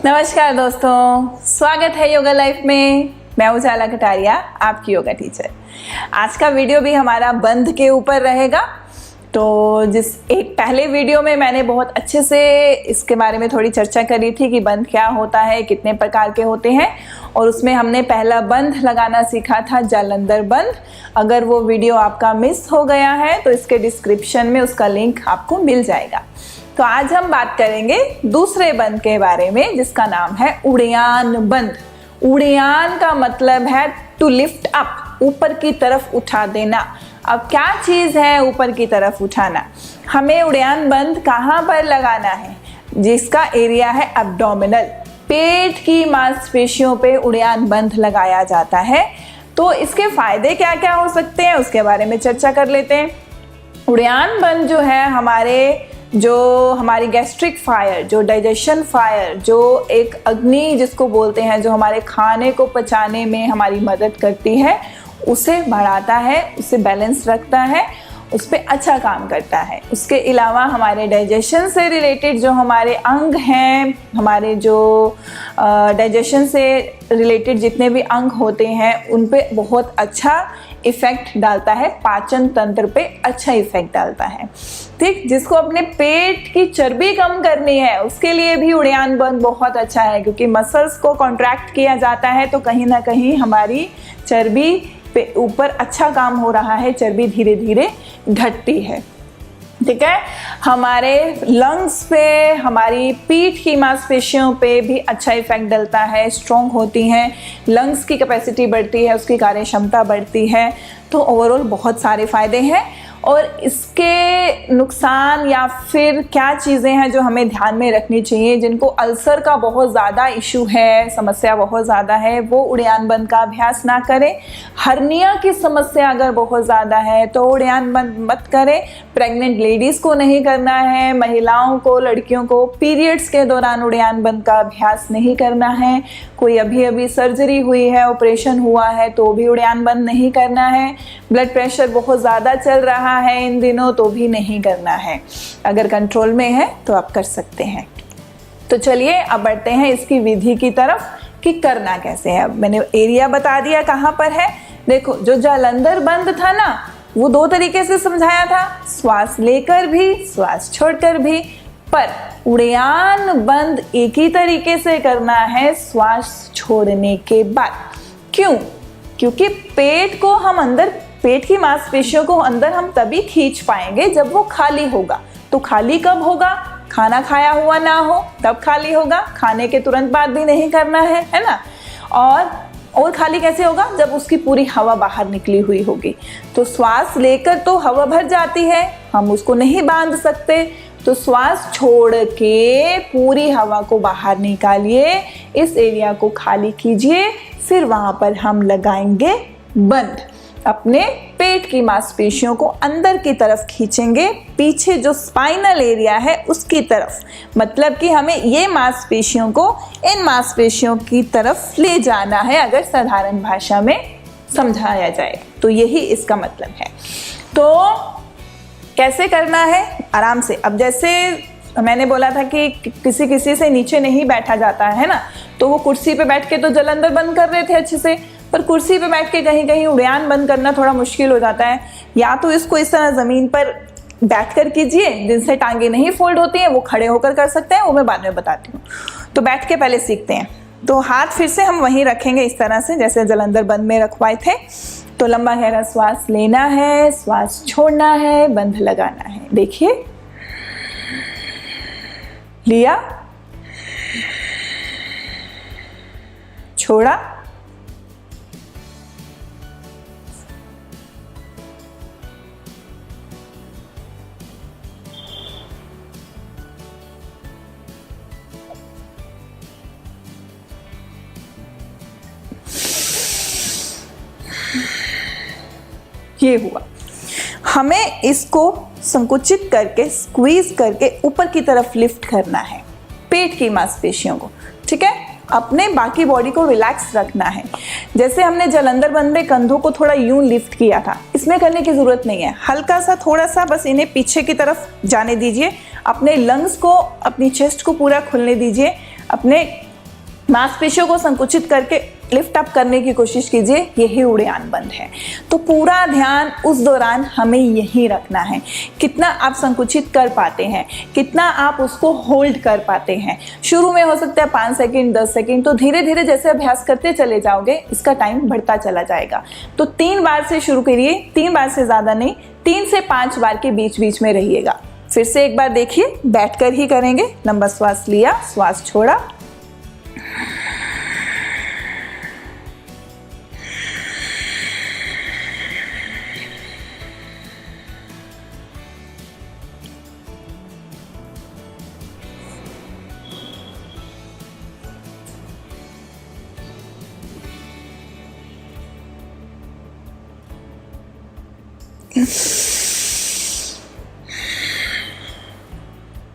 नमस्कार दोस्तों, स्वागत है योगा लाइफ में। मैं उजाला कटारिया, आपकी योगा टीचर। आज का वीडियो भी हमारा बंध के ऊपर रहेगा। तो जिस एक पहले वीडियो में मैंने बहुत अच्छे से इसके बारे में थोड़ी चर्चा करी थी कि बंध क्या होता है, कितने प्रकार के होते हैं, और उसमें हमने पहला बंध लगाना सीखा था, जालंधर बंध। अगर वो वीडियो आपका मिस हो गया है तो इसके डिस्क्रिप्शन में उसका लिंक आपको मिल जाएगा। तो आज हम बात करेंगे दूसरे बंध के बारे में, जिसका नाम है उड़ियान बंध। उड़ियान का मतलब है टू लिफ्ट अप, ऊपर की तरफ उठा देना। अब क्या चीज़ है ऊपर की तरफ उठाना? हमें उड़ियान बंध कहाँ पर लगाना है? जिसका एरिया है एब्डोमिनल, पेट की मांसपेशियों पे उड़ियान बंध लगाया जाता है। तो इसके फायदे क्या क्या हो सकते हैं उसके बारे में चर्चा कर लेते हैं। उड़ियान बंध जो है हमारी गैस्ट्रिक फायर, जो डाइजेशन फायर, जो एक अग्नि जिसको बोलते हैं, जो हमारे खाने को पचाने में हमारी मदद करती है, उसे बढ़ाता है, उसे बैलेंस रखता है, उस पर अच्छा काम करता है। उसके अलावा हमारे डाइजेशन से रिलेटेड जो हमारे अंग हैं, हमारे जो डाइजेशन से रिलेटेड जितने भी अंग होते हैं, उन पे बहुत अच्छा इफ़ेक्ट डालता है, पाचन तंत्र पे अच्छा इफ़ेक्ट डालता है। ठीक, जिसको अपने पेट की चर्बी कम करनी है उसके लिए भी उड़ियान बंध बहुत अच्छा है, क्योंकि मसल्स को कॉन्ट्रैक्ट किया जाता है तो कहीं ना कहीं हमारी चर्बी पे ऊपर अच्छा काम हो रहा है, चर्बी धीरे धीरे घटती है। ठीक है, हमारे लंग्स पे, हमारी पीठ की मांसपेशियों पे भी अच्छा इफेक्ट डलता है, स्ट्रॉन्ग होती हैं, लंग्स की कैपेसिटी बढ़ती है, उसकी कार्य क्षमता बढ़ती है। तो ओवरऑल बहुत सारे फायदे हैं। और इसके नुकसान या फिर क्या चीज़ें हैं जो हमें ध्यान में रखनी चाहिए? जिनको अल्सर का बहुत ज़्यादा इशू है, समस्या बहुत ज़्यादा है, वो उड़ियान बंध का अभ्यास ना करें। हर्निया की समस्या अगर बहुत ज़्यादा है तो उड़ियान बंध मत करें। प्रेग्नेंट लेडीज़ को नहीं करना है, महिलाओं को, लड़कियों को पीरियड्स के दौरान उड़ियान बंध का अभ्यास नहीं करना है। कोई अभी सर्जरी हुई है, ऑपरेशन हुआ है, तो भी उड़ियान बंध नहीं करना है। ब्लड प्रेशर बहुत ज़्यादा चल रहा है इन दिनों, तो भी नहीं करना है। अगर कंट्रोल में है तो आप कर सकते हैं। तो चलिए अब बढ़ते हैं इसकी विधि की तरफ कि करना कैसे है। मैंने एरिया बता दिया कहाँ पर है। देखो, जो जालंधर बंध था ना, वो दो तरीके से समझाया था, श्वास लेकर भी, श्वास छोड़कर भी। पर उड़ियान बंध एक ही तरीके से करना है, श्वास छोड़ने के बाद। क्यों? क्योंकि पेट को हम अंदर, पेट की मांसपेशियों को अंदर हम तभी खींच पाएंगे जब वो खाली होगा। तो खाली कब होगा? खाना खाया हुआ ना हो तब खाली होगा, खाने के तुरंत बाद भी नहीं करना है ना। और खाली कैसे होगा? जब उसकी पूरी हवा बाहर निकली हुई होगी। तो श्वास लेकर तो हवा भर जाती है, हम उसको नहीं बांध सकते। तो श्वास छोड़ के पूरी हवा को बाहर निकालिए, इस एरिया को खाली कीजिए, फिर वहां पर हम लगाएंगे बंध। अपने पेट की मांसपेशियों को अंदर की तरफ खींचेंगे, पीछे जो स्पाइनल एरिया है उसकी तरफ। मतलब कि हमें ये मांसपेशियों को इन मांसपेशियों की तरफ ले जाना है, अगर साधारण भाषा में समझाया जाए तो यही इसका मतलब है। तो कैसे करना है? आराम से। अब जैसे मैंने बोला था कि किसी से नीचे नहीं बैठा जाता है ना, तो वो कुर्सी पे बैठ के तो जालंधर बंद कर रहे थे अच्छे से, पर कुर्सी पे बैठ के कहीं कहीं उड़ियान बंद करना थोड़ा मुश्किल हो जाता है। या तो इसको इस तरह ज़मीन पर बैठ कर कीजिए, जिनसे टांगे नहीं फोल्ड होती हैं वो खड़े होकर कर सकते हैं, वो मैं बाद में बताती हूँ। तो बैठ के पहले सीखते हैं। तो हाथ फिर से हम वहीं रखेंगे इस तरह से जैसे जालंधर बंद में रखवाए थे। तो लंबा गहरा श्वास लेना है, श्वास छोड़ना है, बंध लगाना है। देखिए, लिया, छोड़ा, ये हुआ। हमें इसको संकुचित करके, स्क्वीज करके ऊपर की तरफ लिफ्ट करना है पेट की मांसपेशियों को। ठीक है, अपने बाकी बॉडी को रिलैक्स रखना है। जैसे हमने जालंधर बंध में कंधों को थोड़ा यूं लिफ्ट किया था, इसमें करने की ज़रूरत नहीं है। हल्का सा, थोड़ा सा बस इन्हें पीछे की तरफ जाने दीजिए। अपने लंग्स को, अपनी चेस्ट को पूरा खुलने दीजिए। अपने मांसपेशियों को संकुचित करके लिफ्ट अप करने की कोशिश कीजिए, यही उड़ान बंद है। तो पूरा ध्यान उस दौरान हमें यही रखना है, कितना आप संकुचित कर पाते हैं, कितना आप उसको होल्ड कर पाते हैं। शुरू में हो सकता है 5 सेकंड, 10 सेकंड, तो धीरे धीरे जैसे अभ्यास करते चले जाओगे इसका टाइम बढ़ता चला जाएगा। तो 3 बार से शुरू करिए, 3 बार से ज़्यादा नहीं, 3 से 5 बार के बीच बीच में रहिएगा। फिर से एक बार देखिए, बैठकर ही करेंगे। लंबा श्वास लिया, श्वास छोड़ा,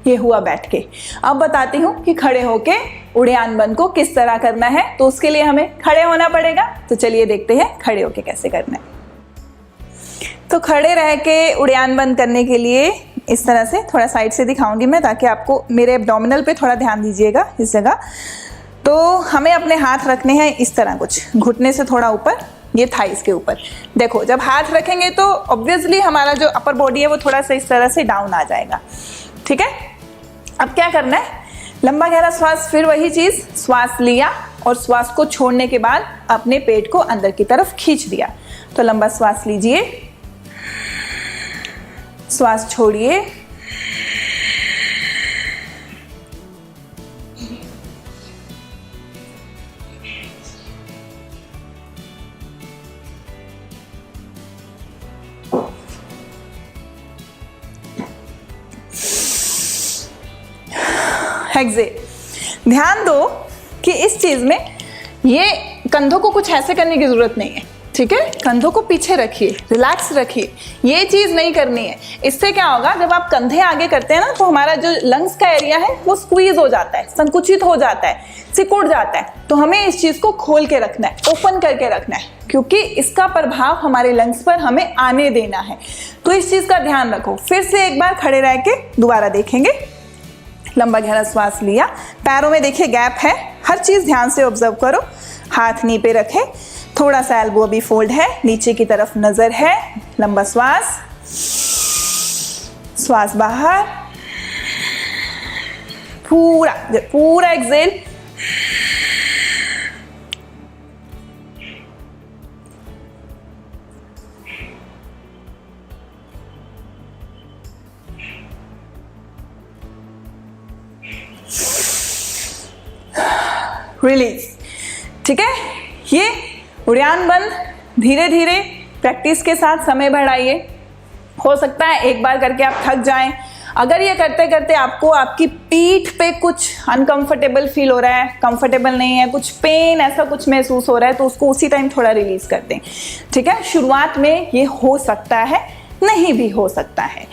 ये हुआ बैठ के। अब बताती हूँ कि खड़े होके उड़ान बंद को किस तरह करना है। तो उसके लिए हमें खड़े होना पड़ेगा। तो चलिए देखते हैं खड़े होके कैसे करना है। तो खड़े रह के उड़ान बंद करने के लिए इस तरह से, थोड़ा साइड से दिखाऊंगी मैं ताकि आपको मेरे एब्डोमिनल पे थोड़ा ध्यान दीजिएगा इस जगह। तो हमें अपने हाथ रखने हैं इस तरह, कुछ घुटने से थोड़ा ऊपर, ये थाइस के ऊपर। देखो जब हाथ रखेंगे तो ऑब्वियसली हमारा जो अपर बॉडी है वो थोड़ा सा इस तरह से डाउन आ जाएगा। ठीक है, अब क्या करना है, लंबा गहरा श्वास, फिर वही चीज, श्वास लिया और श्वास को छोड़ने के बाद अपने पेट को अंदर की तरफ खींच दिया। तो लंबा श्वास लीजिए, श्वास छोड़िए, एक्सेल। ध्यान दो कि इस चीज में ये कंधों को कुछ ऐसे करने की जरूरत नहीं है। ठीक है, कंधों को पीछे रखिए, रिलैक्स रखिए, ये चीज नहीं करनी है। इससे क्या होगा, जब आप कंधे आगे करते हैं ना तो हमारा जो लंग्स का एरिया है वो स्क्वीज हो जाता है, संकुचित हो जाता है, सिकुड़ जाता है। तो हमें इस चीज को खोल के रखना है, ओपन करके रखना है, क्योंकि इसका प्रभाव हमारे लंग्स पर हमें आने देना है। तो इस चीज का ध्यान रखो। फिर से एक बार खड़े रह के दोबारा देखेंगे। लंबा गहरा श्वास लिया, पैरों में देखिए गैप है, हर चीज ध्यान से ऑब्जर्व करो। हाथ नी पे रखे, थोड़ा सा एल्बो अभी फोल्ड है, नीचे की तरफ नजर है। लंबा श्वास, श्वास बाहर, पूरा पूरा एक्सेल। रिलीज। ठीक है, ये उड़ान बंद धीरे धीरे प्रैक्टिस के साथ समय बढ़ाइए। हो सकता है एक बार करके आप थक जाएं। अगर ये करते करते आपको आपकी पीठ पे कुछ अनकंफर्टेबल फील हो रहा है, कंफर्टेबल नहीं है, कुछ पेन ऐसा कुछ महसूस हो रहा है, तो उसको उसी टाइम थोड़ा रिलीज कर दें। ठीक है, शुरुआत में ये हो सकता है, नहीं भी हो सकता है।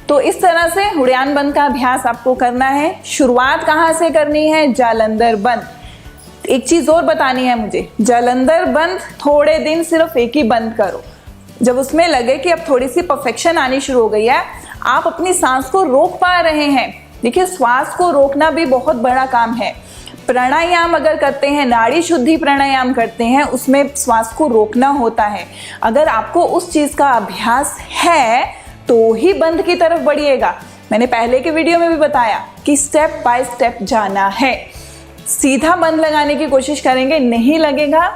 तो इस तरह से उड़ान बंद का अभ्यास आपको करना है। शुरुआत कहाँ से करनी है, जालंधर बंद। एक चीज और बतानी है मुझे, जालंधर बंद थोड़े दिन सिर्फ एक ही बंद करो। जब उसमें लगे कि अब थोड़ी सी परफेक्शन आनी शुरू हो गई है, आप अपनी सांस को रोक पा रहे हैं। देखिए, श्वास को रोकना भी बहुत बड़ा काम है। प्राणायाम अगर करते हैं, नाड़ी शुद्धि प्राणायाम करते हैं, उसमें श्वास को रोकना होता है। अगर आपको उस चीज का अभ्यास है तो ही बंद की तरफ बढ़िएगा। मैंने पहले के वीडियो में भी बताया कि स्टेप बाय स्टेप जाना है। सीधा बंद लगाने की कोशिश करेंगे, नहीं लगेगा,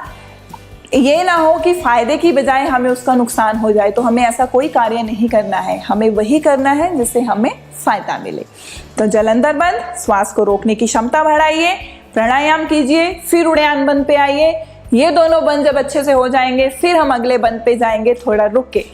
ये ना हो कि फायदे की बजाय हमें उसका नुकसान हो जाए। तो हमें ऐसा कोई कार्य नहीं करना है, हमें वही करना है जिससे हमें फायदा मिले। तो जालंधर बंद, श्वास को रोकने की क्षमता बढ़ाइए, प्राणायाम कीजिए, फिर उड़ान बंद पे आइए। ये दोनों बंद जब अच्छे से हो जाएंगे, फिर हम अगले बंद पे जाएंगे थोड़ा रुक के।